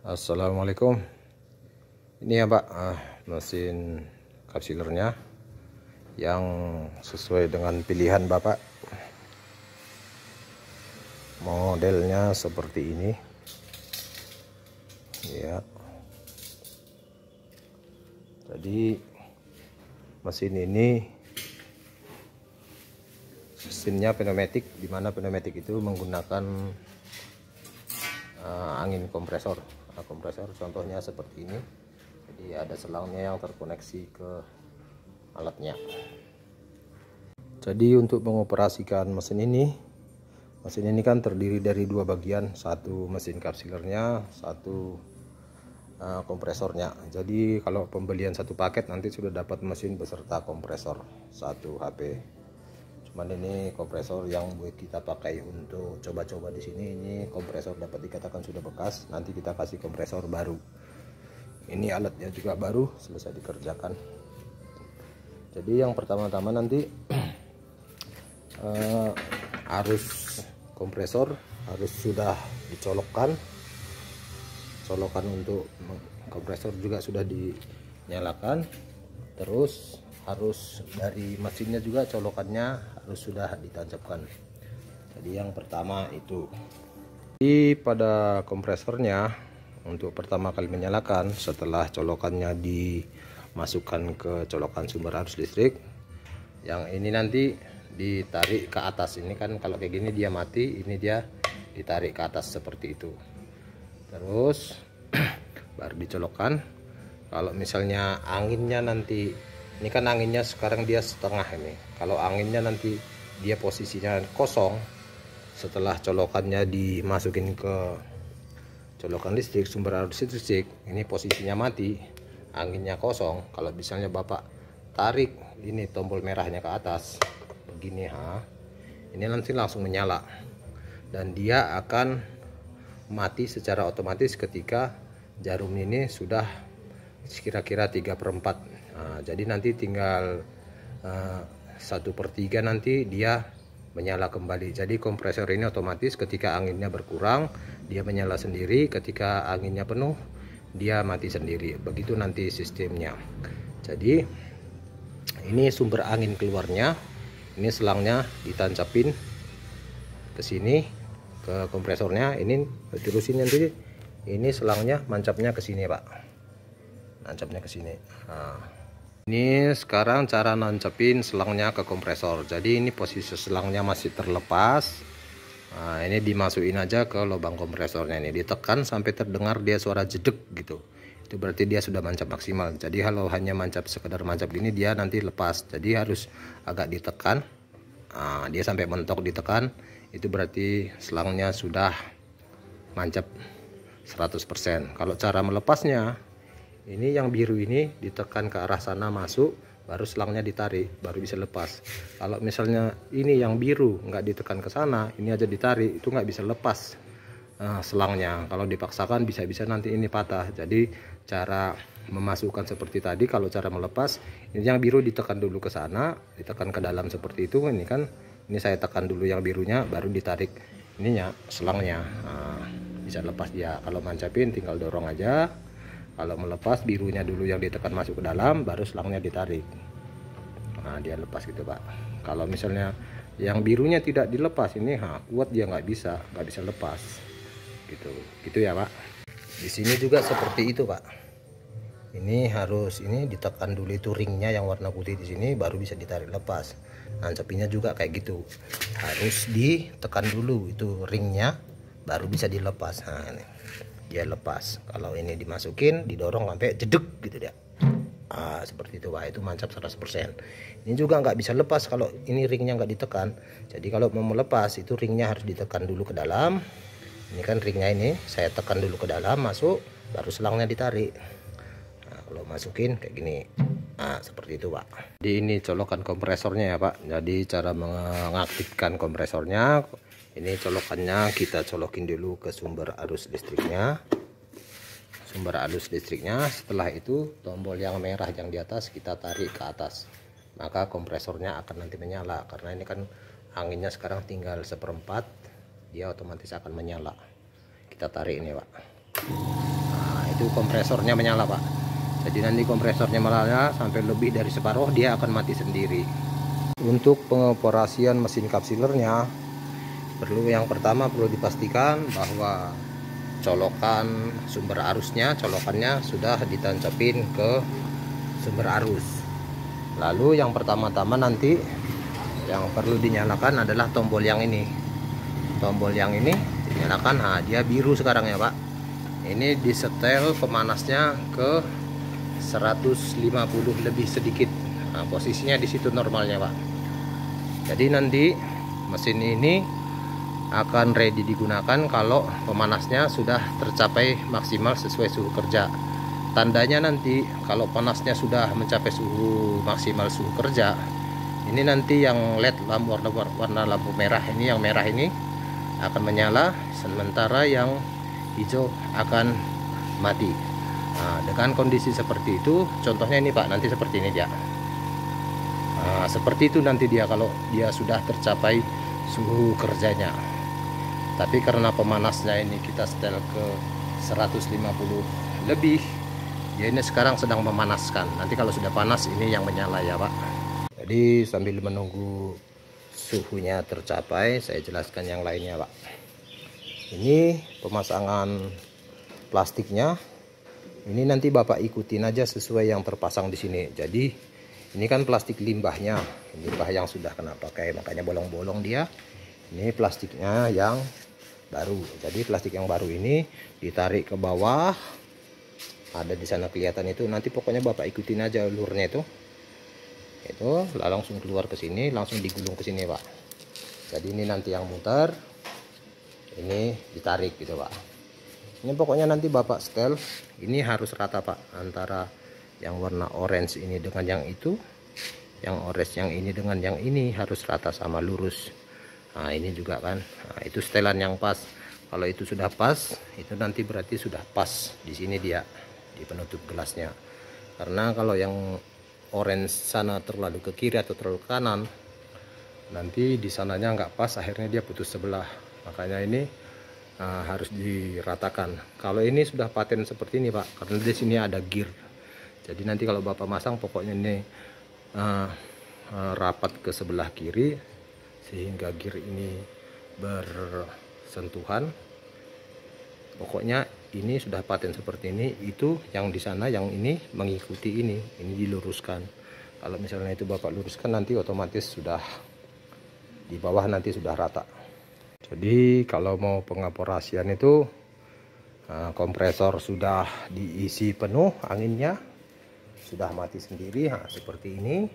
Assalamualaikum. Ini ya Pak, mesin kapsilernya yang sesuai dengan pilihan Bapak. Modelnya seperti ini ya. Jadi mesin ini sistemnya pneumatik, dimana pneumatik itu menggunakan angin kompresor. Kompresor contohnya seperti ini. Jadi ada selangnya yang terkoneksi ke alatnya. Jadi untuk mengoperasikan mesin ini kan terdiri dari dua bagian, satu mesin kapsilernya, satu kompresornya. Jadi kalau pembelian satu paket nanti sudah dapat mesin beserta kompresor 1 HP. Cuman ini kompresor yang kita pakai untuk coba-coba di sini. Ini kompresor dapat dikatakan sudah bekas, nanti kita kasih kompresor baru. Ini alatnya juga baru, selesai dikerjakan. Jadi yang pertama-tama nanti arus kompresor harus sudah dicolokkan. Colokan untuk kompresor juga sudah dinyalakan. Terus harus dari mesinnya juga colokannya harus sudah ditancapkan. Jadi yang pertama itu. Jadi pada kompresornya untuk pertama kali menyalakan, setelah colokannya dimasukkan ke colokan sumber arus listrik, yang ini nanti ditarik ke atas. Ini kan kalau kayak gini dia mati, ini dia ditarik ke atas seperti itu. Terus baru dicolokkan. Kalau misalnya anginnya nanti, ini kan anginnya sekarang dia setengah ini. Kalau anginnya nanti dia posisinya kosong, setelah colokannya dimasukin ke colokan listrik, sumber arus listrik, ini posisinya mati, anginnya kosong. Kalau misalnya Bapak tarik ini tombol merahnya ke atas begini, ini nanti langsung menyala dan dia akan mati secara otomatis ketika jarum ini sudah kira-kira 3/4. Jadi nanti tinggal 1/3 nanti dia menyala kembali. Jadi kompresor ini otomatis ketika anginnya berkurang dia menyala sendiri, ketika anginnya penuh dia mati sendiri. Begitu nanti sistemnya. Jadi ini sumber angin keluarnya, ini selangnya ditancapin ke sini ke kompresornya. Ini terusin nanti ini selangnya mancapnya ke sini Pak, nancapnya ke sini. Ini sekarang cara nancapin selangnya ke kompresor. Jadi ini posisi selangnya masih terlepas. Ini dimasukin aja ke lubang kompresornya, ini ditekan sampai terdengar dia suara jedek gitu. Itu berarti dia sudah mancap maksimal. Jadi kalau hanya mancap sekedar mancap gini dia nanti lepas. Jadi harus agak ditekan. Dia sampai mentok ditekan. Itu berarti selangnya sudah mancap 100%. Kalau cara melepasnya, ini yang biru ini ditekan ke arah sana masuk, baru selangnya ditarik, baru bisa lepas. Kalau misalnya ini yang biru nggak ditekan ke sana, ini aja ditarik, itu nggak bisa lepas selangnya. Kalau dipaksakan bisa-bisa nanti ini patah. Jadi cara memasukkan seperti tadi. Kalau cara melepas, ini yang biru ditekan dulu ke sana, ditekan ke dalam seperti itu. Ini kan, ini saya tekan dulu yang birunya, baru ditarik ininya selangnya. Bisa lepas dia. Kalau mancapin tinggal dorong aja. Kalau melepas birunya dulu yang ditekan masuk ke dalam, baru selangnya ditarik. Dia lepas gitu Pak. Kalau misalnya yang birunya tidak dilepas, ini kuat dia nggak bisa lepas. Gitu ya Pak. Di sini juga seperti itu Pak. Ini harus ditekan dulu itu ringnya yang warna putih di sini, baru bisa ditarik lepas. Nancapinnya juga kayak gitu. Harus ditekan dulu itu ringnya, baru bisa dilepas. Ini dia lepas. Kalau ini dimasukin, didorong sampai jedek gitu dia. Seperti itu Pak, itu mancap 100%. Ini juga nggak bisa lepas kalau ini ringnya nggak ditekan. Jadi kalau mau melepas itu ringnya harus ditekan dulu ke dalam. Ini kan ringnya ini saya tekan dulu ke dalam, masuk, baru selangnya ditarik. Kalau masukin kayak gini, seperti itu Pak. Jadi ini colokan kompresornya ya Pak. Jadi cara mengaktifkan kompresornya, ini colokannya kita colokin dulu ke sumber arus listriknya. Setelah itu tombol yang merah yang di atas kita tarik ke atas, maka kompresornya akan nanti menyala. Karena ini kan anginnya sekarang tinggal 1/4, dia otomatis akan menyala. Kita tarik ini Pak. itu kompresornya menyala Pak. Jadi nanti kompresornya menyala sampai lebih dari separuh dia akan mati sendiri. Untuk pengoperasian mesin kapsilernya, yang pertama perlu dipastikan bahwa colokan sumber arusnya, colokannya sudah ditancapin ke sumber arus. Lalu yang pertama-tama nanti yang perlu dinyalakan adalah tombol yang ini. Tombol yang ini dinyalakan. Nah, dia biru sekarang ya Pak. Ini disetel pemanasnya ke 150 lebih sedikit. Nah, posisinya di situ normalnya Pak. Jadi nanti mesin ini akan ready digunakan kalau pemanasnya sudah tercapai maksimal sesuai suhu kerja. Tandanya nanti kalau panasnya sudah mencapai suhu maksimal suhu kerja, ini nanti yang LED lampu warna lampu merah ini, yang merah ini akan menyala, sementara yang hijau akan mati. Nah, dengan kondisi seperti itu, contohnya ini Pak, nanti seperti ini dia. Nah, seperti itu nanti dia kalau dia sudah tercapai suhu kerjanya. Tapi karena pemanasnya ini kita setel ke 150 lebih, ya ini sekarang sedang memanaskan. Nanti kalau sudah panas ini yang menyala ya Pak. Jadi sambil menunggu suhunya tercapai, saya jelaskan yang lainnya Pak. Ini pemasangan plastiknya. Ini nanti Bapak ikutin aja sesuai yang terpasang di sini. Jadi ini kan plastik limbahnya, limbah yang sudah kena pakai, makanya bolong-bolong dia. Ini plastiknya yang baru. Jadi plastik yang baru ini ditarik ke bawah. Ada di sana kelihatan itu. Nanti pokoknya Bapak ikutin aja alurnya itu. Itu langsung keluar ke sini, langsung digulung ke sini Pak. Jadi ini nanti yang muter, ini ditarik gitu Pak. Ini pokoknya nanti Bapak setel, ini harus rata Pak, antara yang warna orange ini dengan yang itu, yang orange yang ini dengan yang ini harus rata sama lurus. Nah ini juga kan, nah, itu setelan yang pas. Kalau itu sudah pas, itu nanti berarti sudah pas di sini dia di penutup gelasnya. Karena kalau yang orange sana terlalu ke kiri atau terlalu ke kanan, nanti di sananya nggak pas, akhirnya dia putus sebelah. Makanya ini harus diratakan. Kalau ini sudah paten seperti ini Pak, karena di sini ada gear. Jadi nanti kalau Bapak masang, pokoknya ini rapat ke sebelah kiri sehingga gear ini bersentuhan. Pokoknya ini sudah paten seperti ini. Itu yang di sana, yang ini mengikuti ini diluruskan. Kalau misalnya itu Bapak luruskan, nanti otomatis sudah di bawah nanti sudah rata. Jadi kalau mau pengoperasian itu kompresor sudah diisi penuh anginnya, sudah mati sendiri. Nah, seperti ini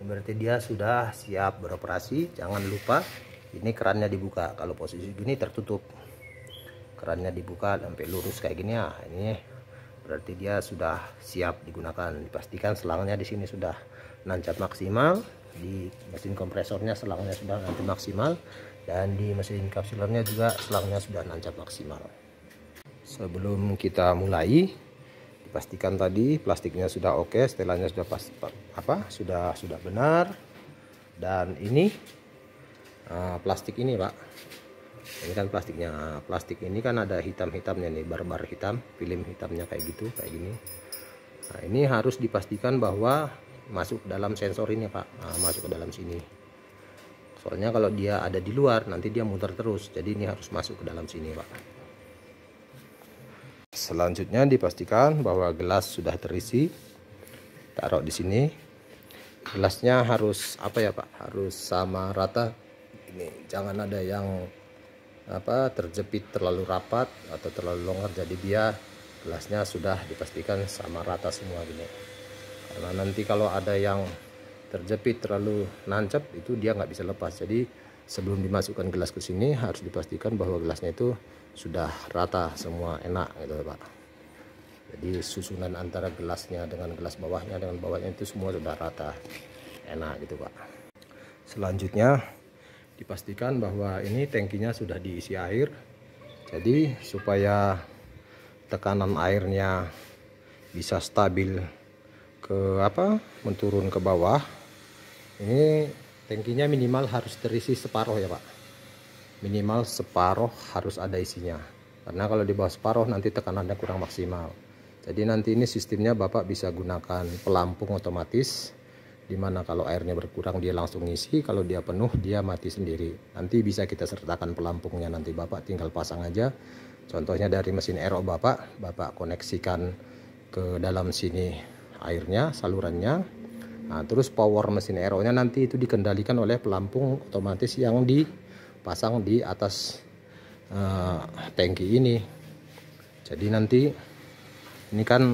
berarti dia sudah siap beroperasi. Jangan lupa ini kerannya dibuka. Kalau posisi gini tertutup, kerannya dibuka sampai lurus kayak gini ya. Ini berarti dia sudah siap digunakan. Dipastikan selangnya di sini sudah nancap maksimal, di mesin kompresornya selangnya sudah nancap maksimal, dan di mesin kapsilernya juga selangnya sudah nancap maksimal. Sebelum kita mulai, dipastikan tadi plastiknya sudah oke, setelannya sudah pas, sudah benar. Dan ini plastik ini Pak, ini kan plastiknya. Plastik ini kan ada hitam-hitamnya nih, bar-bar hitam, film hitamnya kayak gitu, kayak gini. Nah ini harus dipastikan bahwa masuk ke dalam sensor ini Pak. Nah, masuk ke dalam sini. Soalnya kalau dia ada di luar nanti dia muter terus. Jadi ini harus masuk ke dalam sini Pak. Selanjutnya dipastikan bahwa gelas sudah terisi. Taruh di sini. Gelasnya harus Pak? Harus sama rata. Ini jangan ada yang terjepit terlalu rapat atau terlalu longgar. Jadi dia gelasnya sudah dipastikan sama rata semua gini. Karena nanti kalau ada yang terjepit terlalu nancap, itu dia nggak bisa lepas. Jadi sebelum dimasukkan gelas ke sini harus dipastikan bahwa gelasnya itu sudah rata semua, enak gitu Pak. Jadi susunan antara gelasnya dengan gelas bawahnya dengan bawahnya itu semua sudah rata, enak gitu Pak. Selanjutnya dipastikan bahwa ini tangkinya sudah diisi air. Jadi supaya tekanan airnya bisa stabil ke menurun ke bawah, ini tangkinya minimal harus terisi separuh ya Pak. Minimal separuh harus ada isinya. karena kalau di bawah separuh nanti tekanannya kurang maksimal. Jadi nanti ini sistemnya Bapak bisa gunakan pelampung otomatis, dimana kalau airnya berkurang dia langsung ngisi, kalau dia penuh dia mati sendiri. Nanti bisa kita sertakan pelampungnya, nanti Bapak tinggal pasang aja. Contohnya dari mesin RO Bapak koneksikan ke dalam sini airnya, salurannya. Nah, terus power mesin RO nya nanti itu dikendalikan oleh pelampung otomatis yang dipasang di atas tangki ini. Jadi nanti ini kan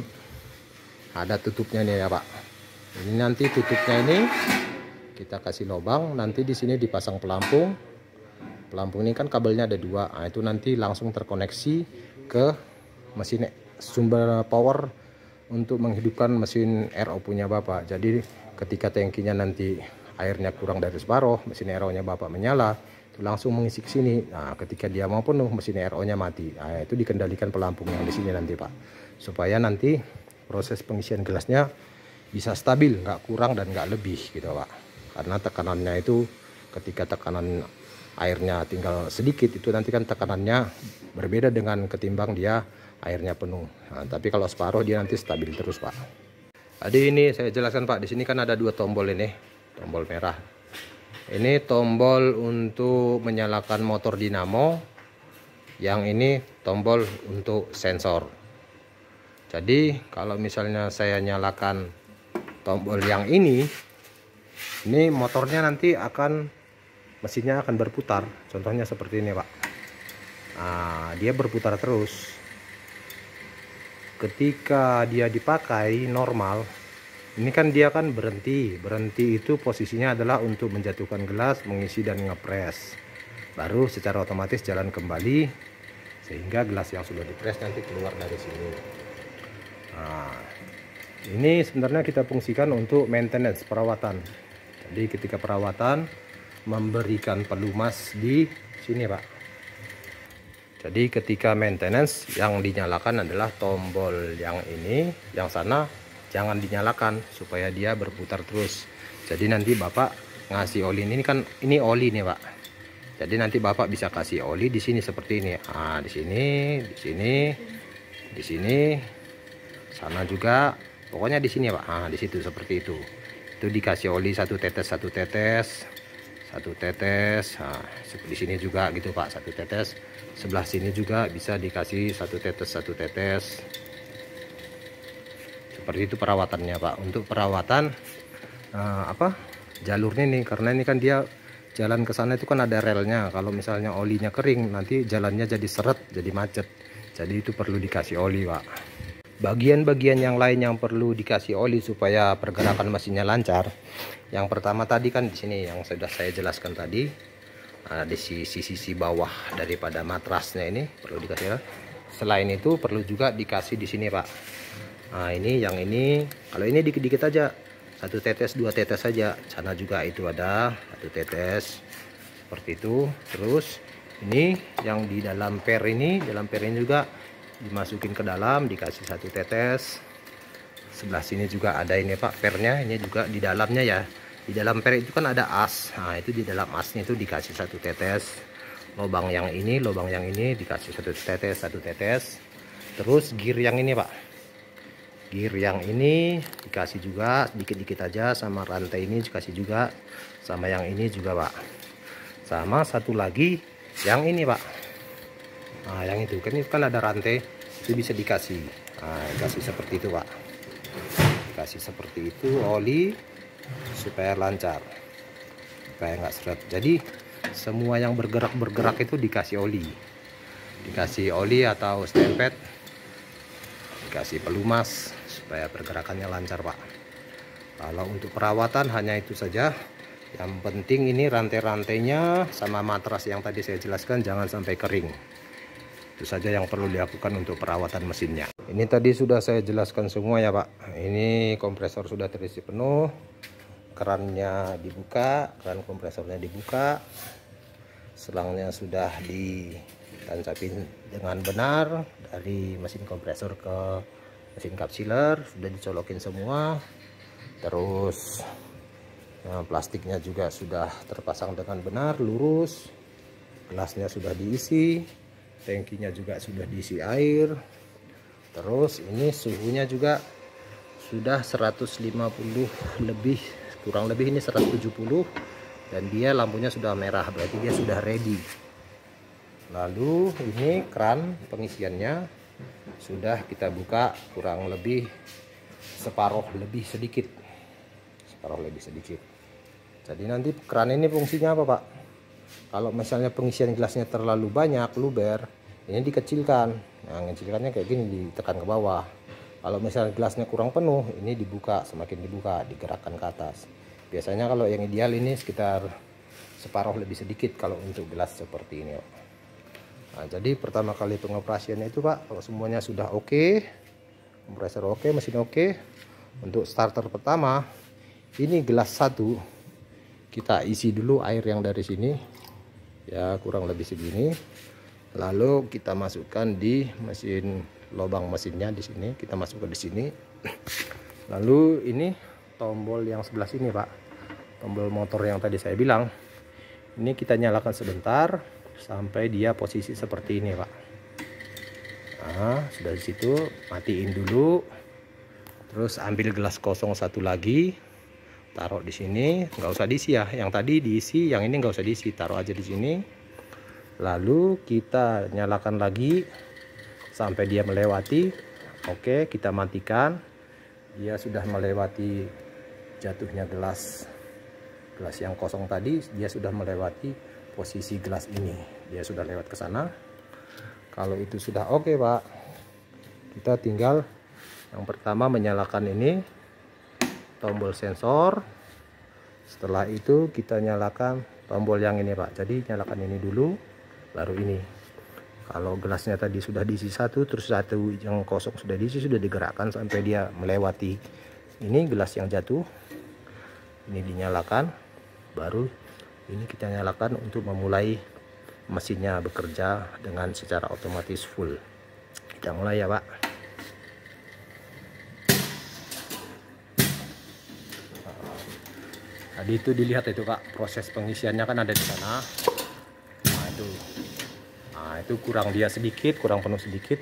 ada tutupnya nih ya Pak. Ini nanti tutupnya ini kita kasih lubang, nanti di sini dipasang pelampung. Pelampung ini kan kabelnya ada 2. Nah, itu nanti langsung terkoneksi ke mesin sumber power untuk menghidupkan mesin RO punya Bapak. Jadi ketika tangkinya nanti airnya kurang dari separuh, mesin RO nya Bapak menyala, itu langsung mengisi ke sini. Nah, ketika dia mau penuh, mesin RO nya mati. Nah, itu dikendalikan pelampung yang di sini nanti Pak, supaya nanti proses pengisian gelasnya bisa stabil, nggak kurang dan nggak lebih gitu Pak. Karena tekanannya itu ketika tekanan airnya tinggal sedikit, itu nanti kan tekanannya berbeda dengan ketimbang dia airnya penuh. Nah, tapi kalau separuh dia nanti stabil terus Pak. Tadi ini saya jelaskan Pak, di sini kan ada 2 tombol ini, tombol merah. Ini tombol untuk menyalakan motor dinamo, yang ini tombol untuk sensor. Jadi kalau misalnya saya nyalakan tombol yang ini motornya nanti mesinnya akan berputar. Contohnya seperti ini Pak. Nah, dia berputar terus. Ketika dia dipakai normal, ini kan dia kan berhenti itu posisinya adalah untuk menjatuhkan gelas, mengisi dan ngepres, baru secara otomatis jalan kembali sehingga gelas yang sudah dipres nanti keluar dari sini. Nah, ini sebenarnya kita fungsikan untuk maintenance, perawatan. Jadi ketika perawatan memberikan pelumas di sini Pak. Jadi ketika maintenance yang dinyalakan adalah tombol yang ini, yang sana jangan dinyalakan supaya dia berputar terus. Jadi nanti Bapak ngasih oli ini kan, ini oli nih Pak. Jadi nanti Bapak bisa kasih oli di sini seperti ini. Ah, di sini, di sini, di sini, sana juga. Pokoknya di sini ya Pak. Ah, di situ seperti itu. Itu dikasih oli 1 tetes, 1 tetes, 1 tetes. Nah, di sini juga gitu Pak, 1 tetes. Sebelah sini juga bisa dikasih 1 tetes, 1 tetes. Seperti itu perawatannya Pak. Untuk perawatan jalurnya nih, karena ini kan dia jalan ke sana itu kan ada relnya. Kalau misalnya olinya kering, nanti jalannya jadi seret, jadi macet. Jadi itu perlu dikasih oli Pak. Bagian-bagian yang lain yang perlu dikasih oli supaya pergerakan mesinnya lancar. Yang pertama tadi kan di sini yang sudah saya jelaskan tadi, di sisi bawah daripada matrasnya ini perlu dikasih. Selain itu perlu juga dikasih di sini Pak. Nah, ini yang ini, kalau ini dikit-dikit aja, 1 tetes, 2 tetes saja. Sana juga itu ada 1 tetes seperti itu. Terus ini yang di dalam per ini, juga dimasukin ke dalam, dikasih 1 tetes. Sebelah sini juga ada ini Pak, pernya ini juga di dalamnya ya. Di dalam per itu kan ada as. Nah, itu di dalam asnya itu dikasih 1 tetes. Lubang yang ini dikasih 1 tetes, 1 tetes. Terus gear yang ini Pak, gear yang ini dikasih juga sedikit-dikit aja, sama rantai ini dikasih juga, sama yang ini juga Pak. Sama satu lagi yang ini Pak. Nah, yang itu kan ada rantai, itu bisa dikasih. Nah, dikasih seperti itu Pak. Dikasih seperti itu oli supaya lancar, supaya nggak seret. Jadi semua yang bergerak itu dikasih oli atau stempet, dikasih pelumas supaya pergerakannya lancar Pak. Kalau untuk perawatan hanya itu saja. Yang penting ini rantai-rantainya sama matras yang tadi saya jelaskan jangan sampai kering. Itu saja yang perlu dilakukan untuk perawatan mesinnya. Ini tadi sudah saya jelaskan semua ya Pak. Ini kompresor sudah terisi penuh, kerannya dibuka, keran kompresornya dibuka, selangnya sudah ditancapin dengan benar dari mesin kompresor ke mesin kapsiler, sudah dicolokin semua. Terus plastiknya juga sudah terpasang dengan benar, lurus. Gelasnya sudah diisi. tangkinya juga sudah diisi air. Terus ini suhunya juga sudah 150 lebih, kurang lebih ini 170, dan dia lampunya sudah merah, berarti dia sudah ready. Lalu ini keran pengisiannya sudah kita buka kurang lebih separuh lebih sedikit. Jadi nanti keran ini fungsinya apa, Pak? Kalau misalnya pengisian gelasnya terlalu banyak, luber, ini dikecilkan. Nah, ngecilkannya kayak gini, ditekan ke bawah. Kalau misalnya gelasnya kurang penuh, ini dibuka, semakin dibuka, digerakkan ke atas. Biasanya kalau yang ideal ini sekitar separuh lebih sedikit kalau untuk gelas seperti ini, Pak. Nah, jadi pertama kali pengoperasiannya itu, Pak, kalau semuanya sudah oke, kompresor oke, mesin oke, untuk starter pertama, ini gelas 1 kita isi dulu air yang dari sini, ya kurang lebih segini. Lalu kita masukkan di mesin, lubang mesinnya di sini, kita masukkan di sini. Lalu ini tombol yang sebelah sini, Pak, tombol motor yang tadi saya bilang, ini kita nyalakan sebentar sampai dia posisi seperti ini, Pak. Nah, sudah di situ, matiin dulu. Terus ambil gelas kosong satu lagi, taruh di sini, nggak usah diisi ya. Yang tadi diisi, yang ini nggak usah diisi, taruh aja di sini. Lalu kita nyalakan lagi sampai dia melewati. Oke, kita matikan. Dia sudah melewati jatuhnya gelas yang kosong tadi, dia sudah melewati posisi gelas ini, dia sudah lewat ke sana. Kalau itu sudah oke, Pak, kita tinggal yang pertama menyalakan ini tombol sensor. Setelah itu kita nyalakan tombol yang ini, Pak. Jadi nyalakan ini dulu, baru ini. Kalau gelasnya tadi sudah diisi satu, terus satu yang kosong sudah diisi, sudah digerakkan sampai dia melewati ini gelas yang jatuh. Ini dinyalakan, baru ini kita nyalakan untuk memulai mesinnya bekerja dengan secara otomatis full. Kita mulai ya, Pak. Tadi itu dilihat itu, Pak, proses pengisiannya kan ada di sana. Nah itu kurang dia sedikit, kurang penuh sedikit.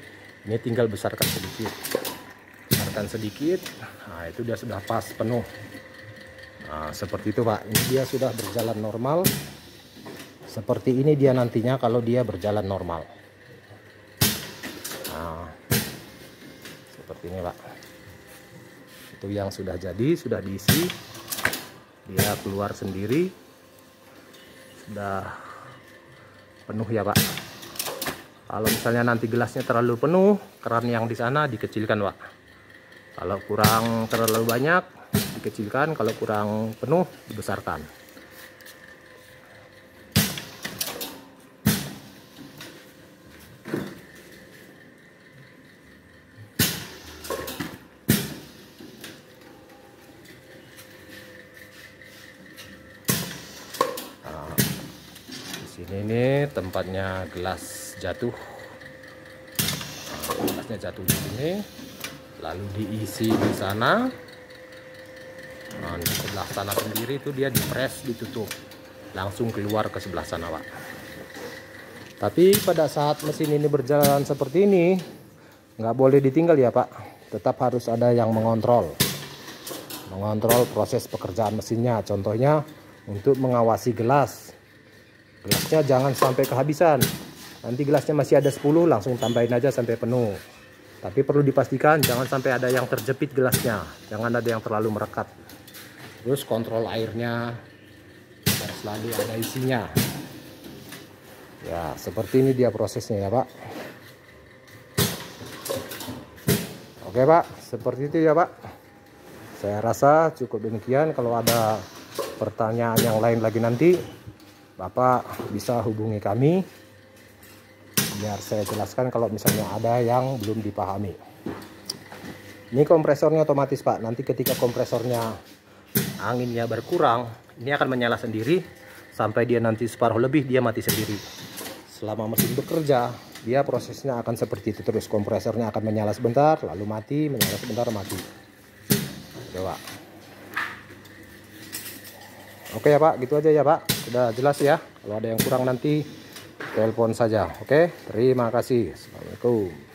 Ini tinggal besarkan sedikit, Nah itu dia sudah pas penuh. Nah seperti itu, Pak. Ini dia sudah berjalan normal. Seperti ini dia nantinya kalau dia berjalan normal. Nah seperti ini, Pak. Itu yang sudah jadi, sudah diisi, dia keluar sendiri, sudah penuh ya, Pak. Kalau misalnya nanti gelasnya terlalu penuh, keran yang di sana dikecilkan, Pak. Kalau kurang terlalu banyak dikecilkan, kalau kurang penuh dibesarkan. Nah, di sini nih tempatnya gelas jatuh. Nah, gelasnya jatuh di sini, lalu diisi di sana. Nah, di sebelah sana sendiri itu dia dipres, ditutup, langsung keluar ke sebelah sana, Pak. Tapi pada saat mesin ini berjalan seperti ini, nggak boleh ditinggal ya, Pak. Tetap harus ada yang mengontrol proses pekerjaan mesinnya. Contohnya untuk mengawasi gelasnya jangan sampai kehabisan. Nanti gelasnya masih ada 10, langsung tambahin aja sampai penuh. Tapi perlu dipastikan jangan sampai ada yang terjepit gelasnya, jangan ada yang terlalu merekat. Terus kontrol airnya harus selalu ada isinya. Ya seperti ini dia prosesnya ya, Pak. Oke, Pak, seperti itu ya, Pak. Saya rasa cukup demikian. Kalau ada pertanyaan yang lain lagi nanti, Bapak bisa hubungi kami biar saya jelaskan kalau misalnya ada yang belum dipahami. Ini kompresornya otomatis, Pak. Nanti ketika kompresornya anginnya berkurang, ini akan menyala sendiri sampai dia nanti separuh lebih, dia mati sendiri. Selama mesin bekerja, dia prosesnya akan seperti itu terus. Kompresornya akan menyala sebentar, lalu mati, menyala sebentar, mati. Coba. Oke ya, Pak, gitu aja ya, Pak. Sudah jelas ya. Kalau ada yang kurang nanti telepon saja. Oke, terima kasih. Assalamualaikum.